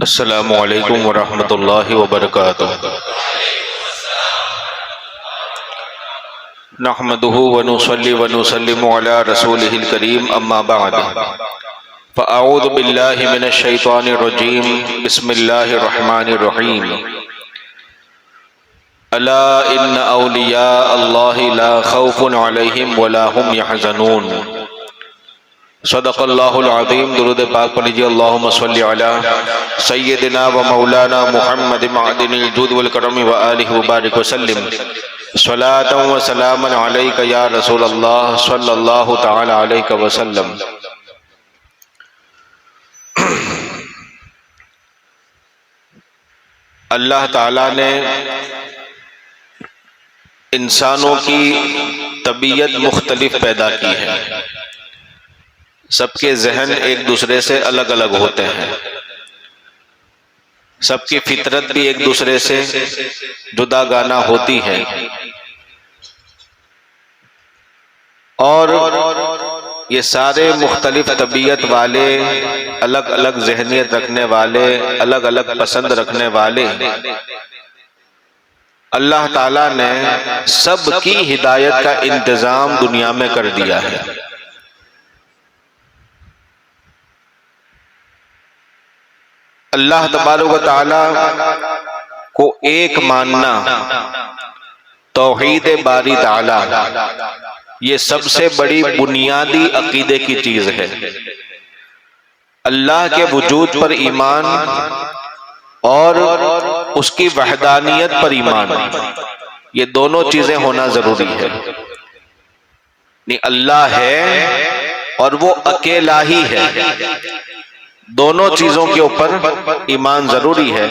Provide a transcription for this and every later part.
السلام علیکم ورحمۃ اللہ وبرکاتہ۔ نحمده ونصلي ونسلم على رسوله الكريم اما بعد فاعوذ باللہ من الشیطان الرجیم بسم اللہ الرحمن الرحیم۔ الا ان اولیاء اللہ لا خوف علیہم ولا هم يحزنون۔ صدق اللہ العظیم۔ درود پاک پڑھ لیجیے۔ اللہم صلی علی سیدنا و مولانا محمد معدن الجود والکرم و آلہ وبارک وسلم۔ صلاۃ و سلام علیک یا رسول اللہ صلی اللہ تعالی علیہ وسلم۔ اللہ تعالیٰ نے انسانوں کی طبیعت مختلف پیدا کی ہے۔ سب کے ذہن ایک دوسرے سے الگ الگ ہوتے ہیں، سب کی فطرت بھی ایک دوسرے سے جدا گانا ہوتی ہے، اور یہ سارے مختلف طبیعت والے، الگ الگ ذہنیت رکھنے والے، الگ الگ پسند رکھنے والے، اللہ تعالیٰ نے سب کی ہدایت کا انتظام دنیا میں کر دیا ہے۔ اللہ تبارک و تعالی کو ایک ماننا، توحید باری تعالی، یہ سب سے بڑی بنیادی عقیدے کی چیز ہے۔ اللہ کے وجود پر ایمان اور اس کی وحدانیت پر ایمان، یہ دونوں چیزیں ہونا ضروری ہے۔ اللہ ہے اور وہ اکیلا ہی ہے، دونوں چیزوں کے اوپر ایمان ضروری ہے،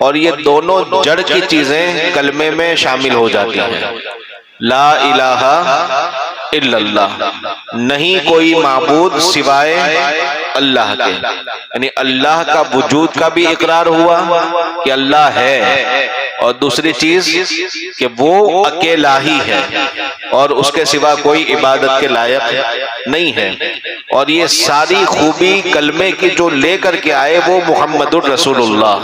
اور یہ دونوں جڑ کی چیزیں کلمے میں شامل ہو جاتی ہیں۔ لا الہ الا اللہ، نہیں کوئی معبود سوائے اللہ کے، یعنی اللہ کا وجود کا بھی اقرار ہوا کہ اللہ ہے، اور دوسری چیز کہ وہ اکیلا ہی ہے اور اس کے سوا کوئی عبادت کے لائق نہیں ہے۔ اور یہ ساری خوبی کلمے کی جو لے کر کے آئے وہ محمد الرسول اللہ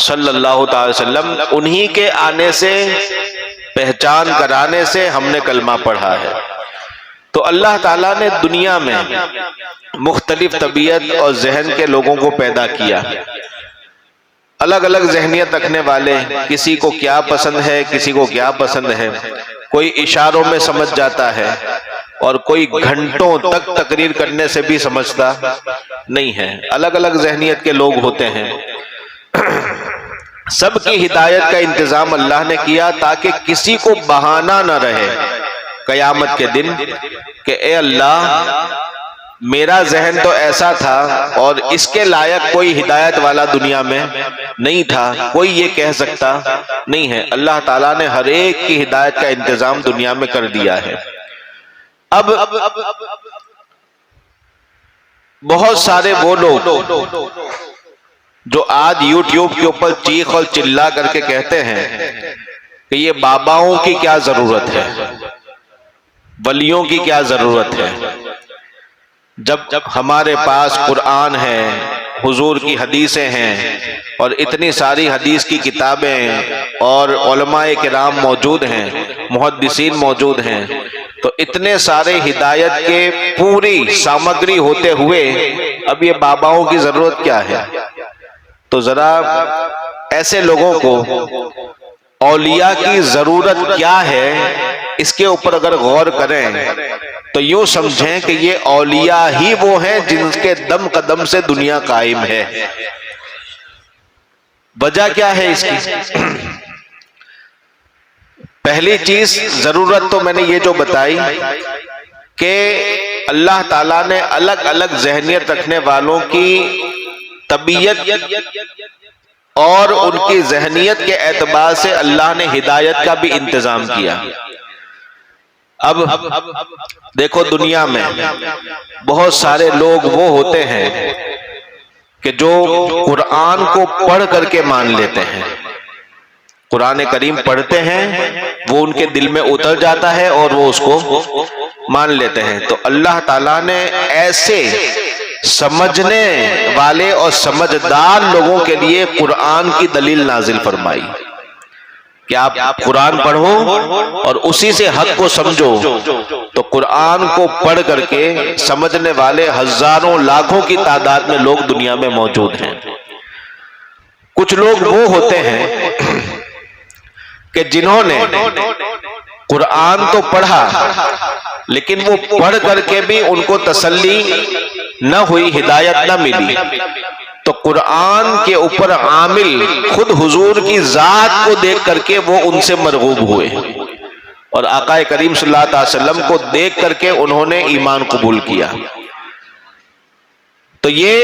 صلی اللہ تعالی وسلم، انہی کے آنے سے، پہچان کرانے سے ہم نے کلمہ پڑھا ہے۔ تو اللہ تعالیٰ نے دنیا میں مختلف طبیعت اور ذہن کے لوگوں کو پیدا کیا، الگ الگ ذہنیت رکھنے والے، کسی کو کیا پسند ہے، کسی کو کیا پسند ہے، کوئی اشاروں میں سمجھ جاتا ہے اور کوئی گھنٹوں تک تقریر کرنے سے بھی سمجھتا نہیں ہے۔ الگ الگ ذہنیت کے لوگ ہوتے ہیں۔ سب کی ہدایت کا انتظام اللہ نے کیا تاکہ کسی کو بہانہ نہ رہے قیامت کے دن کہ اے اللہ، میرا ذہن تو ایسا تھا اور اس کے لائق کوئی ہدایت والا دنیا میں نہیں تھا، کوئی یہ کہہ سکتا نہیں ہے۔ اللہ تعالیٰ نے ہر ایک کی ہدایت کا انتظام دنیا میں کر دیا ہے۔ اب بہت سارے وہ لوگ جو آج یوٹیوب کے اوپر چیخ اور چلا کر کے کہتے ہیں کہ یہ باباؤں کی کیا ضرورت ہے، ولیوں کی کیا ضرورت ہے، جب ہمارے پاس قرآن ہے، حضور کی حدیثیں ہیں، اور اتنی ساری حدیث کی کتابیں اور علماء کرام موجود ہیں، محدثین موجود ہیں، تو اتنے سارے ہدایت کے پوری سامگری ہوتے ہوئے اب یہ باباؤں کی ضرورت کیا ہے؟ تو ذرا ایسے لوگوں کو اولیاء کی ضرورت کیا ہے، اس کے اوپر اگر غور کریں تو یوں سمجھیں کہ یہ اولیاء ہی وہ ہیں جن کے دم قدم سے دنیا قائم ہے۔ وجہ کیا ہے اس کی؟ پہلی چیز ضرورت تو میں نے یہ جو بتائی کہ اللہ تعالیٰ نے الگ الگ ذہنیت رکھنے والوں کی طبیعت اور ان کی ذہنیت کے اعتبار سے اللہ نے ہدایت کا بھی انتظام کیا۔ اب دیکھو دنیا میں بہت سارے لوگ وہ ہوتے ہیں کہ جو قرآن کو پڑھ کر کے مان لیتے ہیں، قرآن کریم پڑھتے ہیں، وہ ان کے دل میں اتر جاتا ہے اور وہ اس کو مان لیتے ہیں۔ تو اللہ تعالیٰ نے ایسے سمجھنے والے اور سمجھدار لوگوں کے لیے قرآن کی دلیل نازل فرمائی کہ آپ قرآن پڑھو اور اسی سے حق کو سمجھو. تو قرآن کو پڑھ کر کے سمجھنے والے ہزاروں لاکھوں کی تعداد میں لوگ دنیا میں موجود ہیں. کچھ لوگ وہ ہوتے ہیں کہ جنہوں نے قرآن تو پڑھا لیکن وہ پڑھ کر کے بھی ان کو تسلی نہ ہوئی، ہدایت نہ ملی. تو قرآن کے اوپر عامل خود حضور کی ذات کو دیکھ کر کے وہ ان سے مرغوب ہوئے اور آقا کریم صلی اللہ علیہ وسلم کو دیکھ کر کے انہوں نے ایمان قبول کیا. تو یہ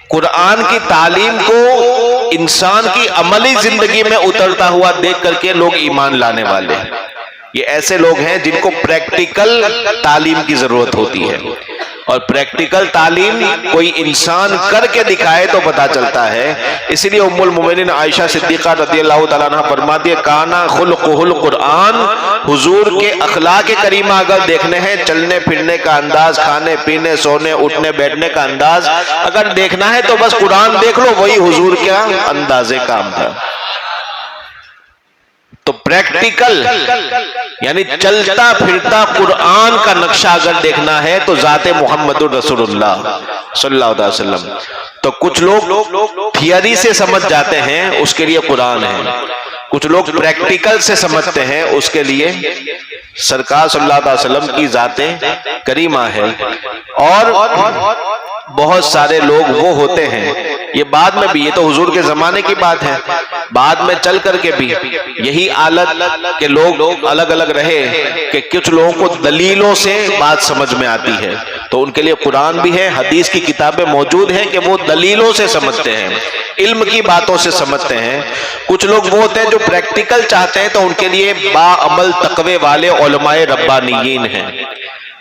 قرآن کی تعلیم کو انسان کی عملی زندگی میں اترتا ہوا دیکھ کر کے لوگ ایمان لانے والے ہیں. یہ ایسے لوگ ہیں جن کو پریکٹیکل تعلیم کی ضرورت ہوتی ہے، اور پریکٹیکل تعلیم کوئی انسان کر کے دکھائے تو پتا چلتا ہے. اسی لیے ام المومنین عائشہ صدیقہ رضی اللہ تعالیٰ عنہ فرماتی ہے کانا خلقہ القرآن، حضور کے اخلاق کریمہ اگر دیکھنے ہیں، چلنے پھرنے کا انداز، کھانے پینے سونے اٹھنے بیٹھنے کا انداز اگر دیکھنا ہے تو بس قرآن دیکھ لو، وہی حضور کا انداز کام تھا. تو پریکٹیکل یعنی چلتا پھرتا قرآن کا نقشہ اگر دیکھنا ہے تو ذات محمد الرسول اللہ صلی اللہ علیہ وسلم. تو کچھ لوگ تھیوری سے سمجھ جاتے ہیں، اس کے لیے قرآن ہے. کچھ لوگ پریکٹیکل سے سمجھتے ہیں، اس کے لیے سرکار صلی اللہ علیہ وسلم کی ذات کریمہ ہے. اور بہت سارے لوگ وہ ہوتے ہیں، یہ بعد میں بھی، یہ تو حضور کے زمانے کی بات ہے، بعد میں چل کر کے بھی یہی حالت کہ لوگ الگ الگ رہے کہ کچھ لوگوں کو دلیلوں سے بات سمجھ میں آتی ہے. تو ان کے لیے قرآن بھی ہے، حدیث کی کتابیں موجود ہیں کہ وہ دلیلوں سے سمجھتے ہیں، علم کی باتوں سے سمجھتے ہیں. کچھ لوگ وہ ہوتے ہیں جو پریکٹیکل چاہتے ہیں، تو ان کے لیے باعمل تقوی والے علماء ربانیین ہیں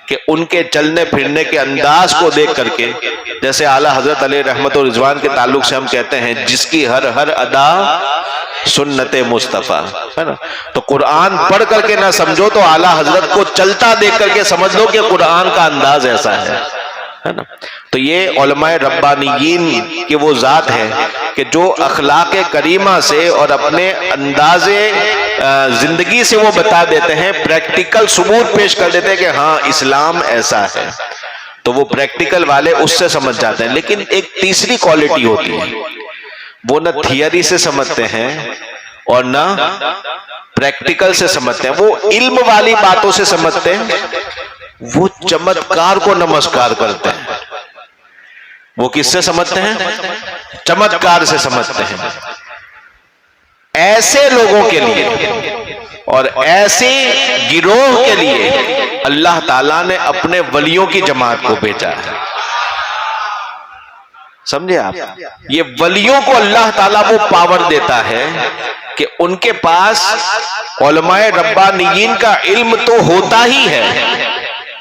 کہ ان کے چلنے پھرنے کے انداز کو دیکھ کر کے، جیسے اعلیٰ حضرت علیہ رحمت و رضوان کے تعلق سے ہم کہتے ہیں جس کی ہر ہر ادا سنت مصطفیٰ ہے نا. تو قرآن پڑھ کر کے نہ سمجھو تو اعلیٰ حضرت کو چلتا دیکھ کر کے سمجھ لو کہ قرآن کا انداز ایسا ہے نا. تو یہ علماء ربانیین کی وہ ذات ہے کہ جو اخلاق کریمہ سے اور اپنے انداز زندگی سے وہ بتا دیتے ہیں، پریکٹیکل ثبوت پیش کر دیتے ہیں کہ ہاں اسلام ایسا ہے. تو وہ پریکٹیکل والے اس سے سمجھ جاتے ہیں. لیکن ایک تیسری کوالٹی ہوتی ہے، وہ نہ تھیوری سے سمجھتے ہیں اور نہ پریکٹیکل سے سمجھتے ہیں. وہ علم والی باتوں سے سمجھتے ہیں، وہ چمتکار کو نمسکار کرتے ہیں. وہ کس سے سمجھتے ہیں؟ چمتکار سے سمجھتے ہیں. ایسے لوگوں کے لیے اور ایسے گروہ کے لیے اللہ تعالیٰ نے اپنے ولیوں کی جماعت کو بھیجا ہے. سمجھے آپ؟ یہ ولیوں کو اللہ تعالیٰ وہ پاور دیتا ہے کہ ان کے پاس علماء ربانیین کا علم تو ہوتا ہی ہے،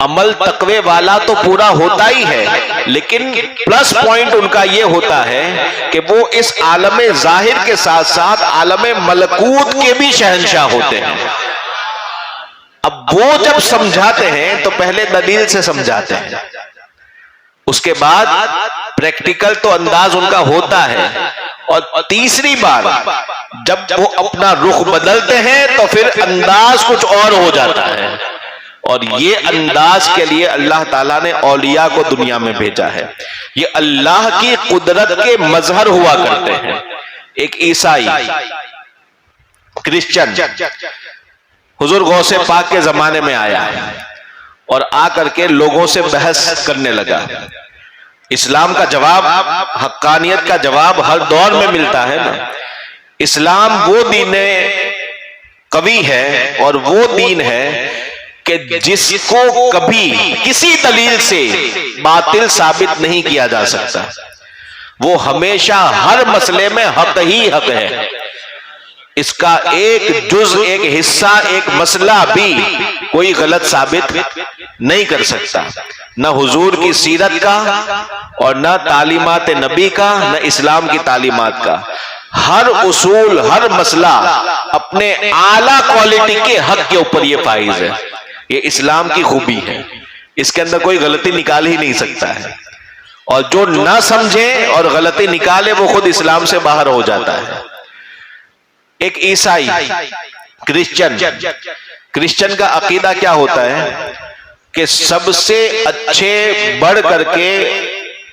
عمل تقوی والا تو پورا ہوتا ہی ہے، لیکن پلس پوائنٹ ان کا یہ ہوتا ہے کہ وہ اس عالم ظاہر کے ساتھ ساتھ عالم ملکوت کے بھی شہنشاہ ہوتے ہیں. اب وہ جب سمجھاتے ہیں تو پہلے دلیل سے سمجھاتے ہیں، اس کے بعد پریکٹیکل تو انداز ان کا ہوتا ہے، اور تیسری بار جب وہ اپنا رخ بدلتے ہیں تو پھر انداز کچھ اور ہو جاتا ہے. اور یہ انداز کے لیے اللہ تعالیٰ نے اولیاء کو دنیا میں بھیجا ہے. یہ اللہ کی قدرت کے مظہر ہوا کرتے ہیں. ایک عیسائی کرسچن حضور غوث پاک کے زمانے میں آیا اور آ کر کے لوگوں سے بحث کرنے لگا. اسلام کا جواب، حقانیت کا جواب ہر دور میں ملتا ہے نا. اسلام وہ دین قوی ہے اور وہ دین ہے کہ جس کو کبھی کسی دلیل سے باطل ثابت نہیں کیا جا سکتا. وہ ہمیشہ ہر مسئلے میں حق ہی حق ہے. اس کا ایک جز، ایک حصہ، ایک مسئلہ بھی کوئی غلط ثابت نہیں کر سکتا، نہ حضور کی سیرت کا اور نہ تعلیمات نبی کا، نہ اسلام کی تعلیمات کا. ہر اصول، ہر مسئلہ اپنے اعلیٰ کوالٹی کے حق کے اوپر یہ فائز ہے. یہ اسلام کی خوبی ہے اس کے اندر کوئی غلطی نکال ہی نہیں سکتا ہے، اور جو نہ سمجھے اور غلطی نکالے وہ خود اسلام سے باہر ہو جاتا ہے۔ ایک عیسائی کرسچن کا عقیدہ کیا ہوتا ہے کہ سب سے اچھے بڑھ کر کے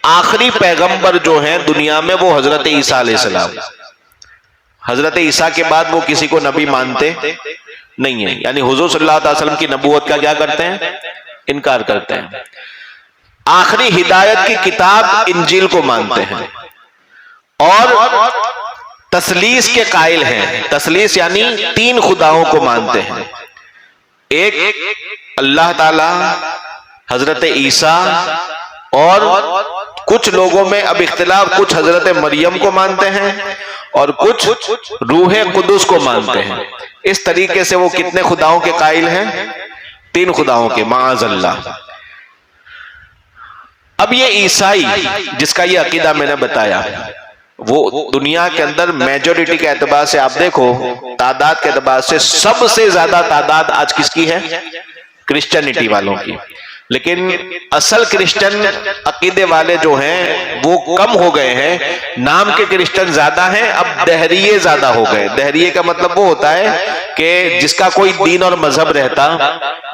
آخری پیغمبر جو ہیں دنیا میں وہ حضرت عیسیٰ علیہ السلام، حضرت عیسیٰ کے بعد وہ کسی کو نبی مانتے نہیں ہیں، یعنی حضور صلی اللہ علیہ وسلم کی نبوت کا کیا کرتے ہیں؟ انکار کرتے ہیں۔ آخری ہدایت کی کتاب انجیل کو مانتے ہیں، اور تثلیث کے قائل ہیں۔ تثلیث یعنی تین خداؤں کو مانتے ہیں، ایک اللہ تعالی، حضرت عیسیٰ، اور کچھ لوگوں میں اب اختلاف، کچھ حضرت مریم کو مانتے ہیں اور کچھ روح قدس کو مانتے ہیں۔ اس طریقے سے وہ کتنے خداؤں کے قائل ہیں؟ تین خداؤں کے، معاذ اللہ۔ اب یہ عیسائی جس کا یہ عقیدہ میں نے بتایا، وہ دنیا کے اندر میجورٹی کے اعتبار سے آپ دیکھو، تعداد کے اعتبار سے سب سے زیادہ تعداد آج کس کی ہے؟ کرسچینٹی والوں کی۔ لیکن اصل کرسچن عقیدے والے جو ہیں وہ کم ہو گئے ہیں، نام کے کرسچن زیادہ ہیں، اب دہریے زیادہ ہو گئے۔ دہریے کا مطلب وہ ہوتا ہے کہ جس کا کوئی دین اور مذہب رہتا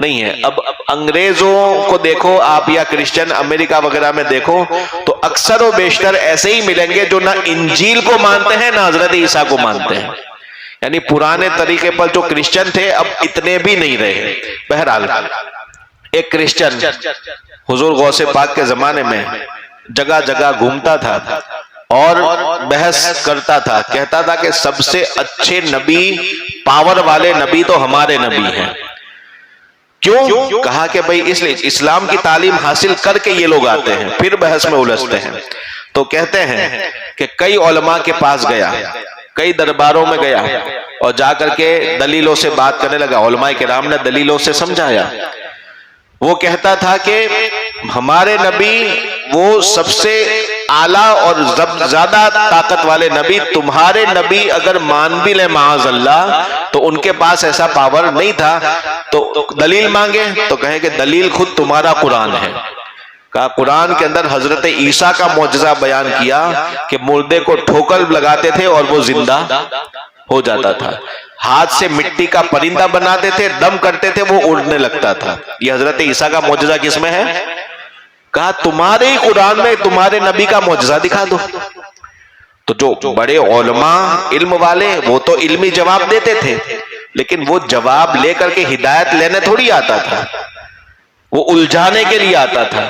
نہیں ہے۔ اب انگریزوں کو دیکھو آپ، یا کرسچن امریکہ وغیرہ میں دیکھو، تو اکثر و بیشتر ایسے ہی ملیں گے جو نہ انجیل کو مانتے ہیں نہ حضرت عیسیٰ کو مانتے ہیں، یعنی پرانے طریقے پر جو کرسچن تھے اب اتنے بھی نہیں رہے۔ بہرحال ایک کرسچن حضور غوث پاک کے زمانے میں جگہ جگہ گھومتا تھا اور بحث کرتا تھا، کہتا تھا کہ سب سے اچھے نبی، پاور والے نبی تو ہمارے نبی ہیں۔ کیوں؟ کہا کہ بھئی اس لیے اسلام کی تعلیم حاصل کر کے یہ لوگ آتے ہیں، پھر بحث میں الجھتے ہیں۔ تو کہتے ہیں کہ کئی علماء کے پاس گیا، کئی درباروں میں گیا، اور جا کر کے دلیلوں سے بات کرنے لگا۔ علماء کرام نے دلیلوں سے سمجھایا۔ وہ کہتا تھا کہ ہمارے نبی وہ سب سے اعلیٰ اور زیادہ طاقت والے نبی، تمہارے نبی اگر مان بھی لیں معاذ اللہ تو ان کے پاس ایسا پاور نہیں تھا۔ تو دلیل مانگے تو کہے کہ دلیل خود تمہارا قرآن ہے۔ کہا قرآن کے اندر حضرت عیسیٰ کا معجزہ بیان کیا کہ مردے کو ٹھوکر لگاتے تھے اور وہ زندہ ہو جاتا تھا، ہاتھ سے مٹی کا پرندہ بناتے تھے، دم کرتے تھے وہ اڑنے لگتا تھا۔ یہ حضرت عیسیٰ کا معجزہ کس میں ہے؟ کہا تمہارے ہی قرآن میں تمہارے نبی کا معجزہ دکھا دو۔ تو جو بڑے علماء علم والے وہ تو علمی جواب دیتے تھے، لیکن وہ جواب لے کر کے ہدایت لینے تھوڑی آتا تھا، وہ الجھانے کے لیے آتا تھا۔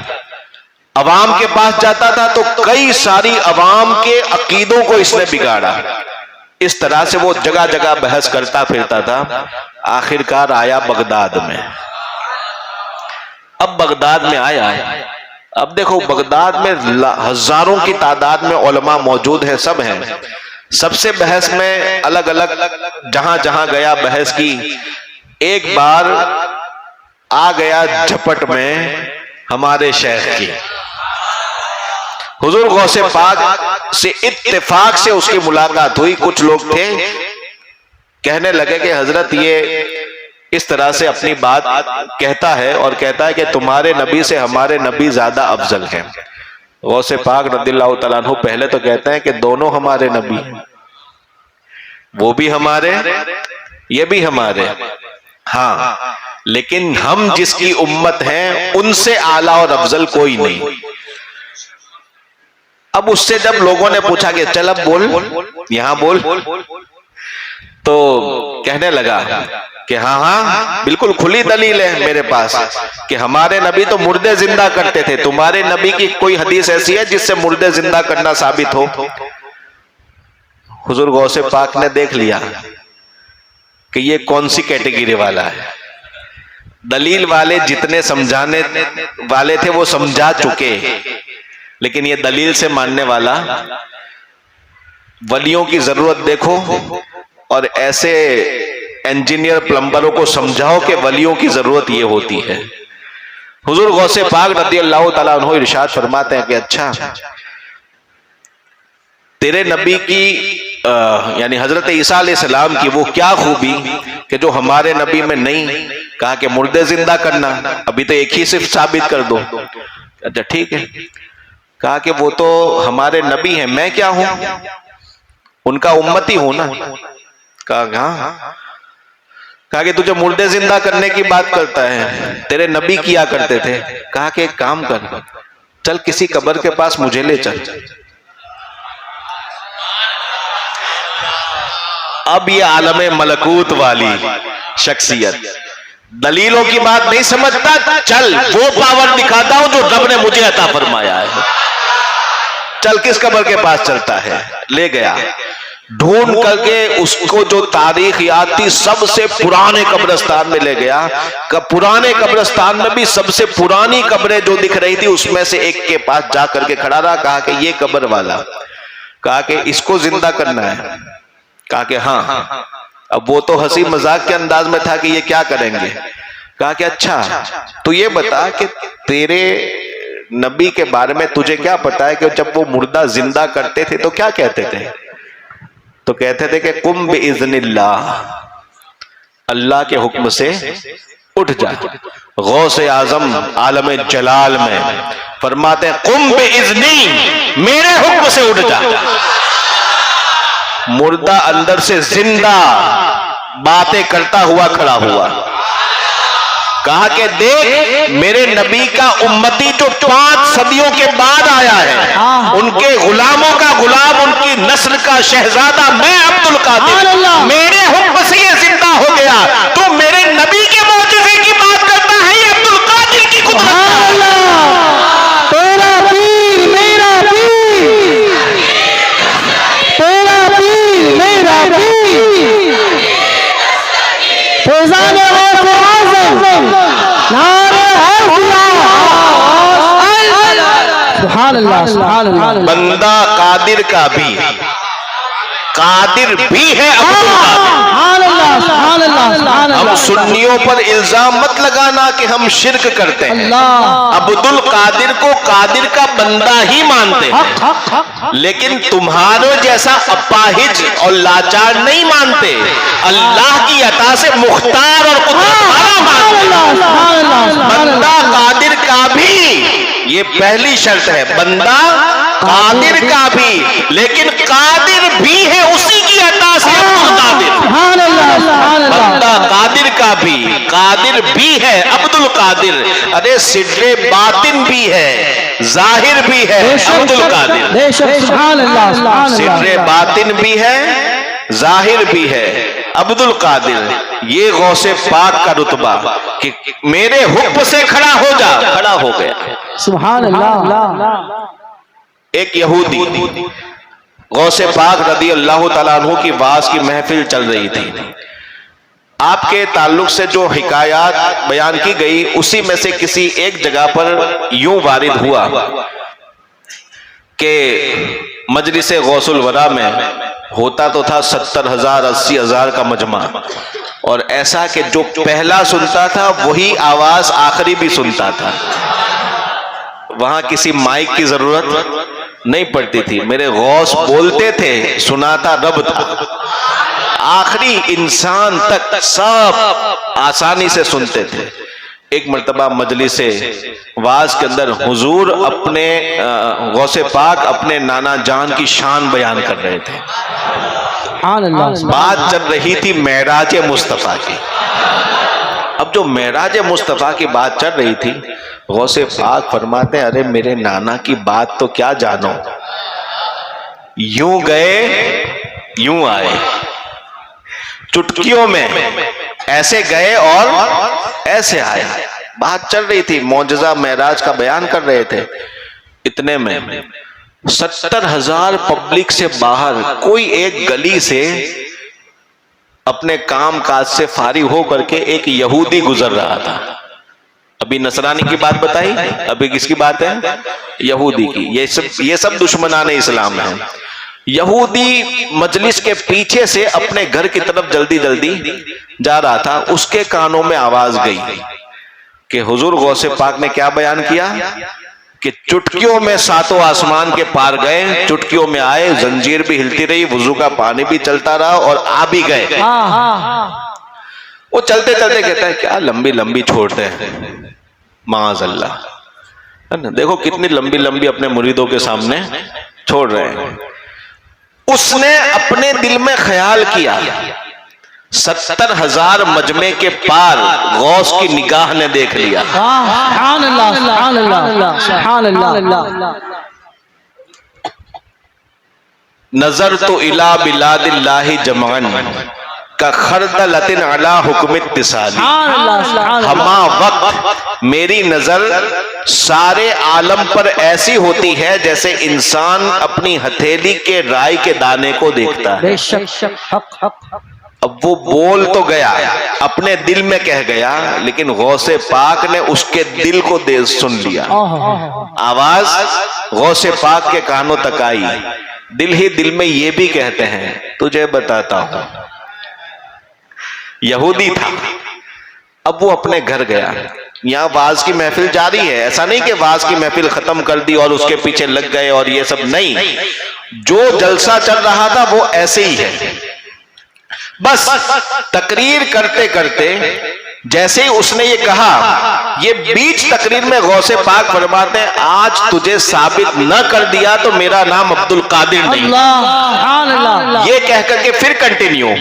عوام کے پاس جاتا تھا تو کئی ساری عوام کے عقیدوں کو اس نے بگاڑا۔ اس طرح سے وہ جگہ جگہ بحث کرتا پھرتا تھا، آخر کار آیا بغداد میں۔ اب بغداد میں آیا، اب دیکھو بغداد میں ہزاروں کی تعداد میں علماء موجود ہیں، سب ہیں، سب سے بحث میں الگ الگ جہاں جہاں گیا بحث کی۔ ایک بار آ گیا جھپٹ میں ہمارے شیخ کی، حضور غوث پاک سے اتفاق سے اس کی ملاقات ہوئی۔ کچھ لوگ تھے، کہنے لگے کہ حضرت یہ اس طرح سے اپنی بات کہتا ہے اور کہتا ہے کہ تمہارے نبی سے ہمارے نبی زیادہ افضل ہیں۔ غوث پاک رضی اللہ تعالیٰ عنہ پہلے تو کہتے ہیں کہ دونوں ہمارے نبی ہیں، وہ بھی ہمارے، یہ بھی ہمارے، ہاں، لیکن ہم جس کی امت ہیں ان سے اعلیٰ اور افضل کوئی نہیں۔ اب اس سے جب لوگوں نے پوچھا کہ چل اب بول، یہاں بول، تو کہنے لگا کہ ہاں ہاں بالکل کھلی دلیل ہے میرے پاس کہ ہمارے نبی تو مردے زندہ کرتے تھے، تمہارے نبی کی کوئی حدیث ایسی ہے جس سے مردے زندہ کرنا ثابت ہو؟ حضور غوث پاک نے دیکھ لیا کہ یہ کون سی کیٹیگری والا ہے۔ دلیل والے جتنے سمجھانے والے تھے وہ سمجھا چکے، لیکن یہ دلیل سے ماننے والا، ولیوں کی ضرورت دیکھو، اور ایسے انجینئر پلمبروں کو سمجھاؤ کہ ولیوں کی ضرورت یہ ہوتی ہے۔ حضور غوث پاک رضی اللہ تعالیٰ عنہ ارشاد فرماتے ہیں کہ اچھا تیرے نبی کی یعنی حضرت عیسیٰ علیہ السلام کی وہ کیا خوبی کہ جو ہمارے نبی میں نہیں؟ کہا کہ مردے زندہ کرنا، ابھی تو ایک ہی صرف ثابت کر دو. اچھا ٹھیک ہے. کہا کہ وہ تو ہمارے نبی ہیں، میں کیا ہوں؟ ان کا امتی ہوں نا. کہا ہاں. کہا کہ تجھے مردے زندہ کرنے کی بات کرتا ہے، تیرے نبی کیا کرتے تھے. کہا کہ ایک کام کر، چل کسی قبر کے پاس مجھے لے چل. اب یہ عالم ملکوت والی شخصیت دلیلوں کی بات نہیں سمجھتا، چل وہ پاور دکھاتا ہوں جو رب نے مجھے عطا فرمایا ہے. چل کس قبر کے پاس چلتا ہے، لے گیا. ڈھونڈ کر کے اس کو جو تاریخ یاد تھی سب سے پرانے قبرستان میں لے گیا. پرانے قبرستان میں بھی سب سے پرانی قبریں جو دکھ رہی تھی اس میں سے ایک کے پاس جا کر کے کھڑا رہا. کہا کہ یہ قبر والا. کہا کہ اس کو زندہ کرنا ہے. کہا کہ ہاں. اب وہ تو ہنسی مذاق کے انداز میں تھا کہ یہ کیا کریں گے. کہا کہ اچھا تو یہ بتا کہ تیرے نبی کے بارے میں تجھے کیا پتا ہے کہ جب وہ مردہ زندہ کرتے تھے تو کیا کہتے تھے؟ تو کہتے تھے کہ قم بإذن اللہ، اللہ کے حکم سے اٹھ جا. غوث اعظم عالم جلال میں فرماتے ہیں قم بإذنی، میرے حکم سے اٹھ جا. مردہ اندر سے زندہ باتیں کرتا ہوا کھڑا ہوا. کہا کہ دیکھ میرے نبی کا امتی جو 5 صدیوں کے بعد آیا ہے، ان کے غلاموں کا غلام، ان کی نسل کا شہزادہ میں عبد القادر، میرے حکم سے یہ زندہ ہو گیا. تو میرے نبی کے معجزے کی بات کرتا ہے، یہ عبد القادر کی قدرت ہے. تیرا پیر میرا پیر، تیرا پیر میرا پیر، فیضان غوث اعظم، نعرہ سبحان اللہ سبحان اللہ. بندہ قادر کا بھی قادر بھی ہے عبد القادر. ہم سنیوں پر الزام مت لگانا کہ ہم شرک کرتے ہیں. عبد القادر کو قادر کا بندہ ہی مانتے ہیں، لیکن تمہارے جیسا اپاہج اور لاچار نہیں مانتے. اللہ کی عطا سے مختار اور قدرت والا مانتے. بندہ قادر کا بھی، یہ پہلی شرط ہے، بندہ قادر کا بھی، لیکن قادر بھی ہے اسی کی عطا سے عبد القادر. بندہ قادر کا بھی، قادر بھی ہے عبد القادر. ارے سدر باطن بھی ہے، ظاہر بھی ہے عبد القادر. سدر باطن بھی ہے، ظاہر بھی ہے عبد القادر. یہ غوث پاک کا رتبہ کہ میرے حکم سے کھڑا ہو جا، کھڑا ہو گیا. سبحان اللہ. ایک یہودی غوث پاک رضی اللہ تعالیٰ عنہ کی وعظ کی محفل چل رہی تھی. آپ کے تعلق سے جو حکایات بیان کی گئی اسی میں سے کسی ایک جگہ پر یوں وارد ہوا کہ مجلس غوث الورا میں ہوتا تو تھا 70,000 80,000 کا مجمع، اور ایسا کہ جو پہلا سنتا تھا وہی آواز آخری بھی سنتا تھا. وہاں کسی مائک کی ضرورت نہیں پڑتی تھی. میرے غوث بولتے تھے، سناتا رب تھا. آخری انسان تک سب آسانی سے سنتے تھے. ایک مرتبہ مجلس واعظ کے اندر حضور اپنے غوث پاک اپنے نانا جان کی شان بیان کر رہے تھے. بات چل رہی تھی معراج مصطفیٰ کی. اب جو معراج مصطفیٰ کی بات چل رہی تھی، غوث پاک فرماتے ہیں ارے میرے نانا کی بات تو کیا جانو، یوں گئے یوں آئے، چٹکیوں میں ایسے گئے اور ایسے آئے. بات چل رہی تھی، معجزہ معراج کا بیان کر رہے تھے. اتنے میں 70,000 پبلک سے باہر کوئی ایک گلی سے اپنے کام کاج سے فارغ ہو کر کے ایک یہودی گزر رہا تھا. ابھی نصرانی کی بات بتائی، ابھی کس کی بات ہے؟ یہودی کی. یہ سب دشمنان اسلام ہیں. یہودی مجلس کے پیچھے سے اپنے گھر کی طرف جلدی جلدی جا رہا تھا. اس کے کانوں میں آواز گئی کہ حضور غوث پاک نے کیا بیان کیا کہ چٹکیوں میں 7 آسمان کے پار گئے، چٹکیوں میں آئے، زنجیر بھی ہلتی رہی، وضو کا پانی بھی چلتا رہا اور آ بھی گئے. وہ چلتے چلتے کہتا ہے کیا لمبی لمبی چھوڑتے ہیں، معاذ اللہ، ہے نا؟ دیکھو کتنی لمبی لمبی اپنے مریدوں کے سامنے چھوڑ رہے ہیں۔ اس نے اپنے دل میں خیال کیا 70,000 مجمع کے پار غوث کی نگاہ نے دیکھ لیا۔ سبحان اللہ سبحان اللہ سبحان اللہ۔ نظرت الی بلاد اللہ جمعن کخردلۃ علی حکم اتصال، سبحان اللہ سبحان اللہ۔ ہما وقت میری نظر سارے عالم پر ایسی ہوتی ہے جیسے انسان اپنی ہتھیلی کے رائی کے دانے کو دیکھتا ہے۔ بے شک حق حق۔ اب وہ بول تو گیا، اپنے دل میں کہہ گیا، لیکن غوث پاک نے اس کے دل کو سن لیا۔ آواز غوث پاک کے کانوں تک آئی، دل ہی دل میں یہ بھی کہتے ہیں تجھے بتاتا ہوں۔ یہودی تھا، اب وہ اپنے گھر گیا۔ یہاں واز کی محفل جاری ہے، ایسا نہیں کہ واز کی محفل ختم کر دی اور اس کے پیچھے لگ گئے اور یہ سب نہیں، جو جلسہ چل رہا تھا وہ ایسے ہی ہے۔ بس تقریر کرتے کرتے جیسے ہی اس نے یہ کہا، یہ بیچ تقریر میں غوث پاک فرماتے ہیں آج تجھے ثابت نہ کر دیا تو میرا نام عبد القادر نہیں۔ سبحان اللہ۔ یہ کہہ کر کے پھر کنٹینیو۔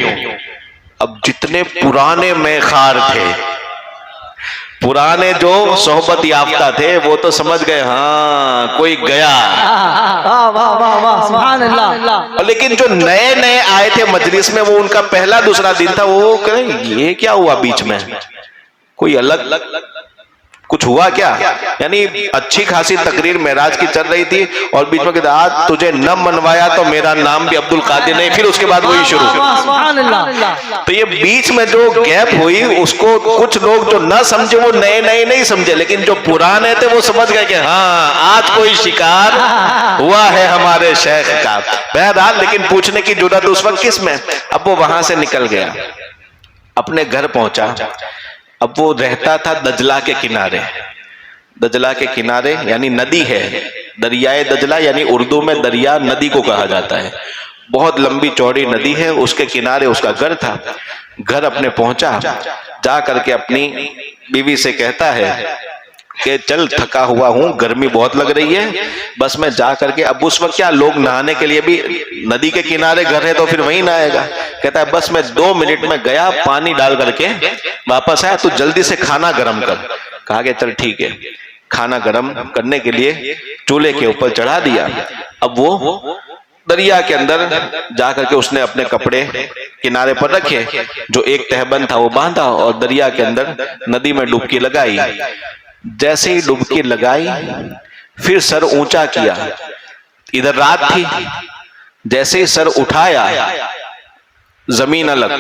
اب جتنے پرانے میخار تھے، پرانے جو صحبت یافتہ تھے، وہ تو سمجھ گئے ہاں کوئی گیا۔ واہ واہ واہ واہ سبحان اللہ۔ لیکن جو نئے نئے آئے تھے مجلس میں، وہ ان کا پہلا دوسرا دن تھا، وہ کہیں یہ کیا ہوا بیچ میں، کوئی الگ کچھ ہوا کیا؟ یعنی اچھی خاصی تقریر معراج کی چل رہی تھی اور بیچ میں کہتا آج تجھے نہ منوایا تو میرا نام بھی عبد القادر نہیں، پھر اس کے بعد وہی شروع۔ سبحان اللہ۔ تو یہ بیچ میں جو گیپ ہوئی، اس کو کچھ لوگ جو نہ سمجھے وہ نئے نئے نہیں سمجھے، لیکن جو پرانے تھے وہ سمجھ گئے کہ ہاں آج کوئی شکار ہوا ہے ہمارے شیخ کا۔ بہرحال لیکن پوچھنے کی جرات اس وقت کس میں؟ اب وہ وہاں سے نکل گیا، اپنے گھر پہنچا۔ اب وہ رہتا تھا دجلہ کے کنارے۔ دجلہ کے کنارے یعنی ندی ہے، دریائے دجلہ، یعنی اردو میں دریا ندی کو کہا جاتا ہے، بہت لمبی چوڑی ندی ہے، اس کے کنارے اس کا گھر تھا۔ گھر اپنے پہنچا، جا کر کے اپنی بیوی سے کہتا ہے کہ چل تھکا ہوا ہوں، گرمی بہت لگ رہی ہے، بس میں جا کر کے، اب اس وقت کیا لوگ نہانے کے لیے بھی ندی کے کنارے گھر ہے تو پھر وہیں نہائے گا، کہتا ہے بس میں 2 منٹ میں گیا، پانی ڈال کر کے واپس آیا، تو جلدی سے کھانا گرم کر۔ کہا کہ چل ٹھیک ہے، کھانا گرم کرنے کے لیے چولہے کے اوپر چڑھا دیا۔ اب وہ دریا کے اندر جا کر کے اس نے اپنے کپڑے کنارے پر رکھے، جو ایک تہبند تھا وہ باندھا اور دریا کے اندر ندی میں ڈبکی لگائی۔ جیسے ہی ڈبکی لگائی پھر سر اونچا کیا، ادھر رات تھی، جیسے ہی سر اٹھایا زمین الگ،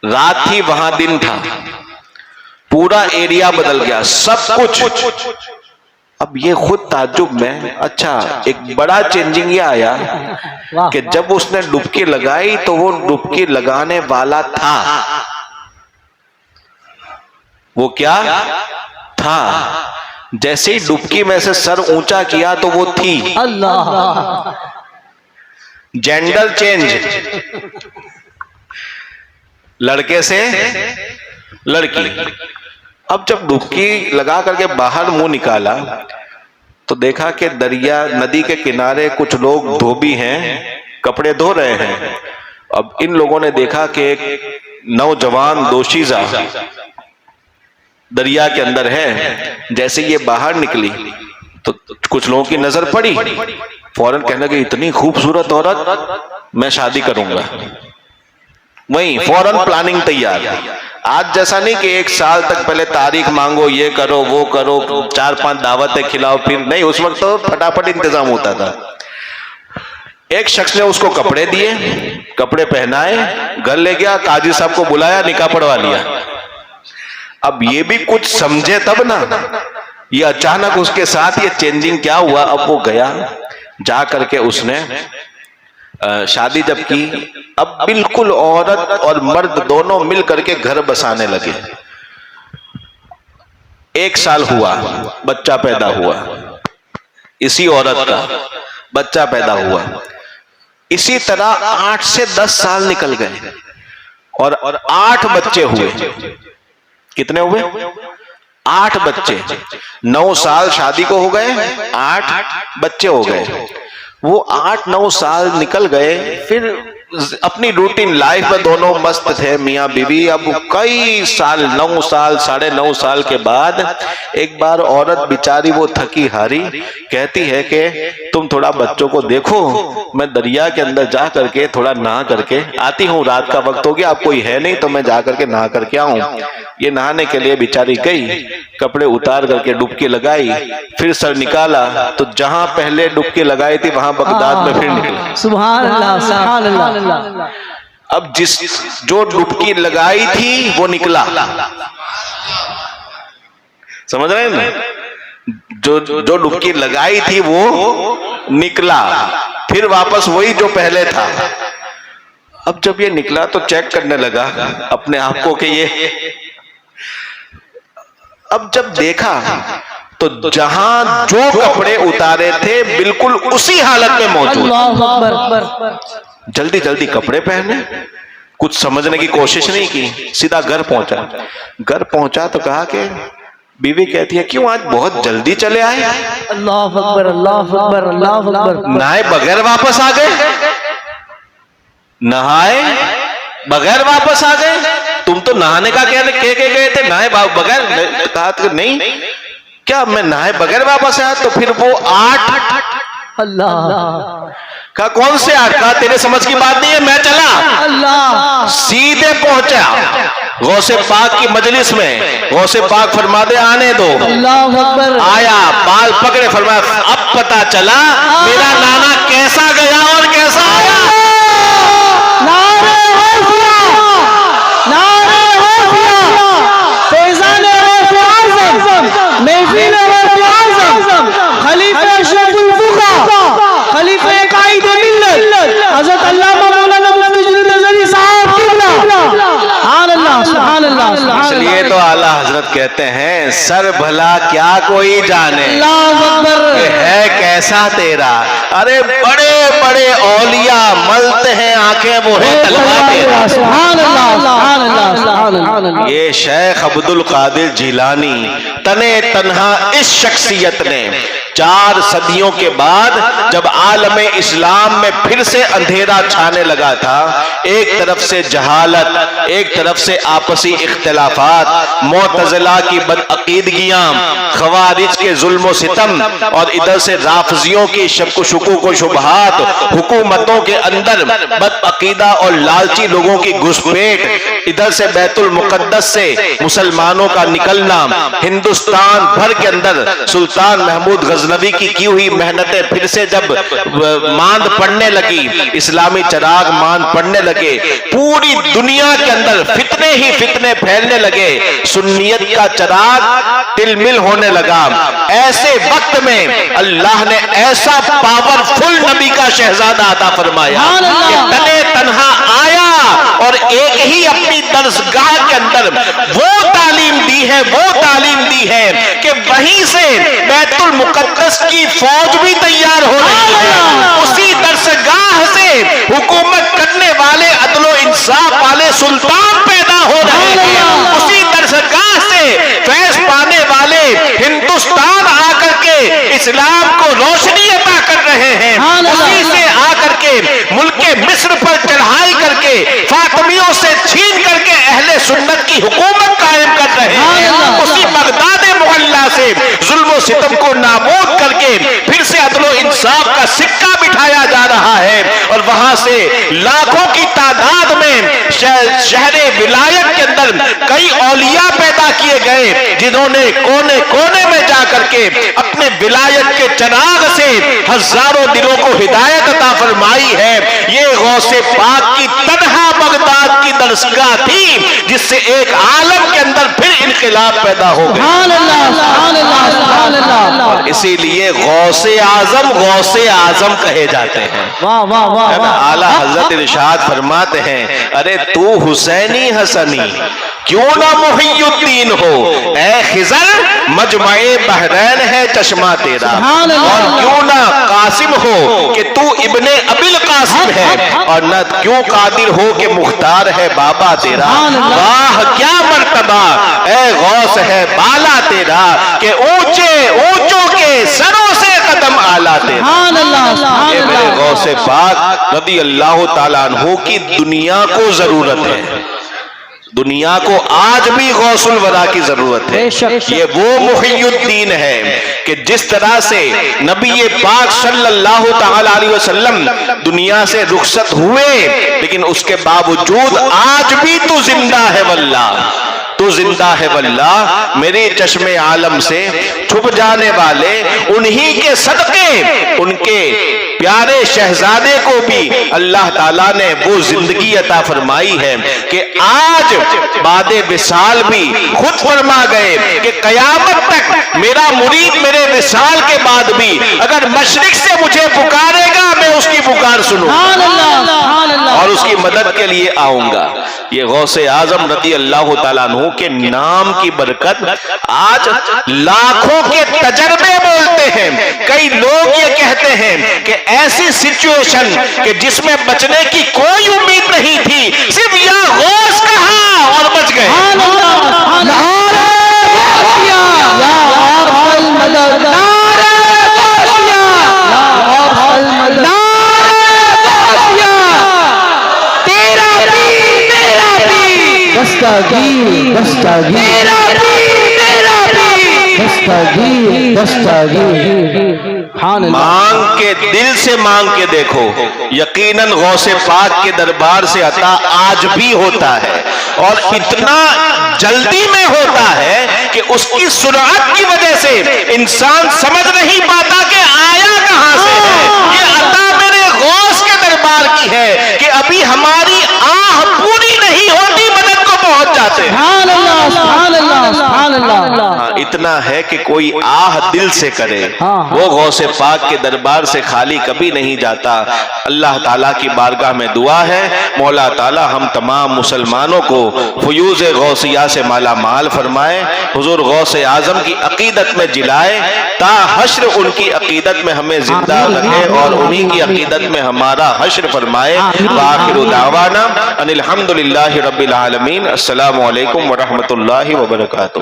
رات تھی وہاں دن تھا، پورا ایریا بدل گیا، سب کچھ۔ اب یہ خود تعجب میں، اچھا ایک بڑا چینجنگ یہ آیا کہ جب اس نے ڈبکی لگائی تو وہ ڈبکی لگانے والا تھا، وہ کیا تھا؟ جیسے ہی ڈبکی میں سے سر اونچا کیا تو وہ تھی۔ اللہ، جینڈر چینج، لڑکے سے لڑکی۔ اب جب ڈبکی لگا کر کے باہر منہ نکالا تو دیکھا کہ دریا ندی کے کنارے کچھ لوگ دھوبی ہیں، کپڑے دھو رہے ہیں۔ اب ان لوگوں نے دیکھا کہ ایک نوجوان دوشیزہ دریا کے اندر ہے۔ جیسے یہ باہر نکلی تو کچھ لوگوں کی نظر پڑی، فوراً کہنے لگے اتنی خوبصورت عورت، میں شادی کروں گا۔ وہیں فوراً پلاننگ تیار۔ آج جیسا نہیں کہ 1 سال تک پہلے تاریخ مانگو، یہ کرو وہ کرو، 4-5 دعوتیں کھلاؤ، پھر نہیں، اس وقت تو پھٹافٹ انتظام ہوتا تھا۔ ایک شخص نے اس کو کپڑے دیے، کپڑے پہنائے، گھر لے گیا، قاضی صاحب کو بلایا، نکاح پڑھوا لیا۔ اب یہ بھی کچھ سمجھے تب نا، یہ اچانک اس کے ساتھ یہ چینجنگ کیا ہوا۔ اب وہ گیا، جا کر کے اس نے شادی جب کی، اب بالکل عورت اور مرد دونوں مل کر کے گھر بسانے لگے۔ 1 سال ہوا، بچہ پیدا ہوا، اسی عورت کا بچہ پیدا ہوا۔ اسی طرح 8 سے 10 سال نکل گئے اور 8 بچے ہوئے. کتنے ہوئے؟ 8 بچے. 9 سال شادی کو ہو گئے, 8 بچے ہو گئے. وہ 8-9 سال نکل گئے. پھر اپنی روٹین لائف میں دونوں مست تھے میاں بیوی. اب کئی سال, 9 سال 9.5 سال کے بعد ایک بار عورت بیچاری وہ تھکی ہاری کہتی ہے کہ تم تھوڑا بچوں کو دیکھو, میں دریا کے اندر جا کر کے تھوڑا نہا کر کے آتی ہوں, رات کا وقت ہو گیا, اب کوئی ہے نہیں تو میں جا کر کے نہا کر کے آؤں. یہ نہانے کے لیے بیچاری گئی, کپڑے اتار کر کے ڈبکی لگائی, پھر سر نکالا تو جہاں پہلے ڈبکی لگائی تھی وہاں بغداد میں پھر نکلا. سبحان اللہ سبحان اللہ. اب جو ڈبکی لگائی تھی وہ نکلا. سمجھ رہے ہیں نا؟ جو ڈبکی لگائی تھی وہ نکلا, پھر واپس وہی جو پہلے تھا. اب جب یہ نکلا تو چیک کرنے لگا اپنے آپ کو کہ یہ, اب جب دیکھا تو جہاں جو کپڑے اتارے تھے بالکل اسی حالت میں موجود. اللہ اکبر. جلدی جلدی کپڑے پہنے, کچھ سمجھنے کی کوشش نہیں کی, سیدھا گھر پہنچا. گھر پہنچا تو کہا کہ بیوی کہتی ہے کیوں آج بہت جلدی چلے آئے؟ اللہ اکبر اللہ اکبر اللہ اکبر. نہائے بغیر واپس آ گئے, نہائے بغیر واپس آ گئے. تم تو نہانے کا کہہ کے گئے تھے, نہائے بغیر. کہا کہ نہیں, کیا میں نہائے بغیر واپس آیا؟ تو پھر وہ 8. اللہ. کہا کون سے 8؟ کہا تیرے سمجھ کی بات نہیں ہے, میں چلا. اللہ. سیدھے پہنچا غوث پاک کی مجلس میں. غوث پاک فرما دے آنے دو. اللہ اکبر. آیا, بال پکڑے, فرمایا اب پتا چلا میرا نانا کیسا گیا اور کیسا آیا. نعرہ غوثیہ, نعرہ غوثیہ, فیضان غوث اعظم, محفل غوث اعظم, خلیفہ اشرف الفقراء, خلیفہ قائد ملت حضرت علامہ مولانا مفتی جنید نظری صاحب قبلہ. سبحان اللہ سبحان اللہ سبحان اس لیے تو اعلیٰ حضرت کہتے ہیں سر بھلا کیا کوئی جانے اللہ اکبر. کہ ہے کیسا تیرا. ارے بڑے بڑے اولیاء ملتے ہیں آنکھیں, وہ ہے تلوار تیرا. سبحان اللہ سبحان اللہ سبحان اللہ. یہ شیخ عبد القادر جیلانی تنے تنہا اس شخصیت نے 4 صدیوں کے بعد جب عالم اسلام میں پھر سے اندھیرا چھانے لگا تھا, ایک طرف سے جہالت, ایک طرف سے آپسی اختلافات, معتزلہ کی بدعقیدگیاں, خوارج کے ظلم و ستم, اور ادھر سے رافضیوں کی شک و شکوک و شبہات, حکومتوں کے اندر بدعقیدہ اور لالچی لوگوں کی گھسپیٹ, ادھر سے بیت المقدس سے مسلمانوں کا نکلنا, ہندوستان بھر کے اندر سلطان محمود غزنوی کی ہوئی محنتیں پھر سے جب ماند پڑنے لگی, اسلامی چراغ ماند پڑنے لگے, پوری دنیا کے اندر فتنے ہی فتنے پھیلنے لگے, سنیت کا چراغ تلمل ہونے لگا. ایسے وقت میں اللہ نے ایسا پاورفل نبی کا شہزادہ عطا فرمایا کہ تنے تنہا آیا اور ایک ہی اپنی درسگاہ کے اندر وہ تعلیم دی ہے, وہ تعلیم دی ہے کہ وہیں سے بیت المقدس کی فوج بھی تیار ہو رہی ہے, اسی درسگاہ سے حکومت کرنے والے عدل و انصاف والے سلطان پیدا ہو رہے ہیں, اسی درسگاہ سے فیض پانے والے ہندوستان آ کر کے اسلام کو روشنی عطا کر رہے ہیں, اسی سے آ کر کے ملک مصر پر چڑھائی کر کے فاطمیوں سے چھین کر کے اہل سنت کی حکومت قائم کر رہے ہیں, اسی بغداد محلہ سے ظلم و ستم کو نابود کر کے پھر سے عدل و انصاف کا سکہ بٹھایا جا رہا ہے, اور وہاں سے لاکھوں کی تعداد میں شہر ولایت کے اندر کئی اولیاء پیدا کیے گئے جنہوں نے کونے کونے میں جا کر کے اپنے ولایت کے چراغ سے ہزاروں دلوں کو ہدایت عطا فرمائی ہے. یہ غوث پاک کی تنہا بغداد کی درسگاہ تھی جس سے ایک عالم کے اندر پھر انقلاب پیدا ہو گیا. سبحان اللہ سبحان اللہ سبحان اللہ. اسی لیے غوث اعظم کہے جاتے ہیں. واہ واہ واہ. اعلیٰ حضرت ارشاد فرماتے ہیں ارے تو حسینی حسنی کیوں نہ محی الدین ہو، اے خضر مجمع بحرین ہے چشمہ تیرا، اور کیوں نہ قاسم ہو کہ تو ابن ابی القاسم ہے، اور نہ کیوں قادر ہو کہ مختار ہے بابا تیرا، واہ کیا مرتبہ اے غوث ہے بالا تیرا کہ اونچے اونچوں کے سروں سے قدم آلہ تیرا۔ یہ میرے غوث پاک رضی اللہ تعالیٰ عنہ کی دنیا کو ضرورت ہے، دنیا کو آج بھی غوث الورا کی ضرورت ہے۔ یہ وہ محی الدین ہے کہ جس طرح سے نبی پاک صلی اللہ تعالی علیہ وسلم دنیا سے رخصت ہوئے، لیکن اس کے باوجود آج بھی تو زندہ ہے واللہ، تو زندہ ہے واللہ۔ میرے چشم عالم سے چھپ جانے والے انہی کے صدقے ان کے پیارے شہزادے کو بھی اللہ تعالیٰ نے وہ زندگی عطا فرمائی ہے کہ آج بعد وصال بھی خود فرما گئے کہ قیامت تک میرا مرید میرے وصال کے بعد بھی اگر مشرق سے مجھے پکارے گا میں اس کی پکار سنوں اور اس کی مدد کے لیے آؤں گا۔ یہ غوث اعظم رضی اللہ تعالیٰ عنہ کے نام کی برکت آج لاکھوں کے تجربے بولتے ہیں۔ کئی لوگ یہ کہتے ہیں کہ ایسی سچویشن کہ جس میں بچنے کی کوئی امید نہیں تھی، صرف یا غوث کہا اور بچ گئے۔ مانگ کے دل سے مانگ کے دیکھو، یقیناً غوث پاک کے دربار سے عطا آج بھی ہوتا ہے، اور اتنا جلدی میں ہوتا ہے کہ اس کی سرعت کی وجہ سے انسان سمجھ نہیں پاتا کہ آیا کہاں سے ہے۔ یہ عطا میرے غوث کے دربار کی ہے کہ ابھی ہماری آہ پوری نہیں ہوتی مدد کو پہنچ جاتے ہیں۔ اتنا ہے کہ کوئی آہ دل سے کرے، وہ غوث پاک کے دربار سے خالی کبھی نہیں جاتا۔ اللہ تعالیٰ کی بارگاہ میں دعا ہے مولا تعالیٰ ہم تمام مسلمانوں کو فیوز غوثیہ سے مالا مال فرمائے، حضور غوث اعظم کی عقیدت میں جلائے، تا حشر ان کی عقیدت میں ہمیں زندہ رکھے اور انہی کی عقیدت میں ہمارا حشر فرمائے۔ وآخر دعوانا ان الحمدللہ رب العالمین۔ السلام علیکم ورحمۃ اللہ وبرکاتہ۔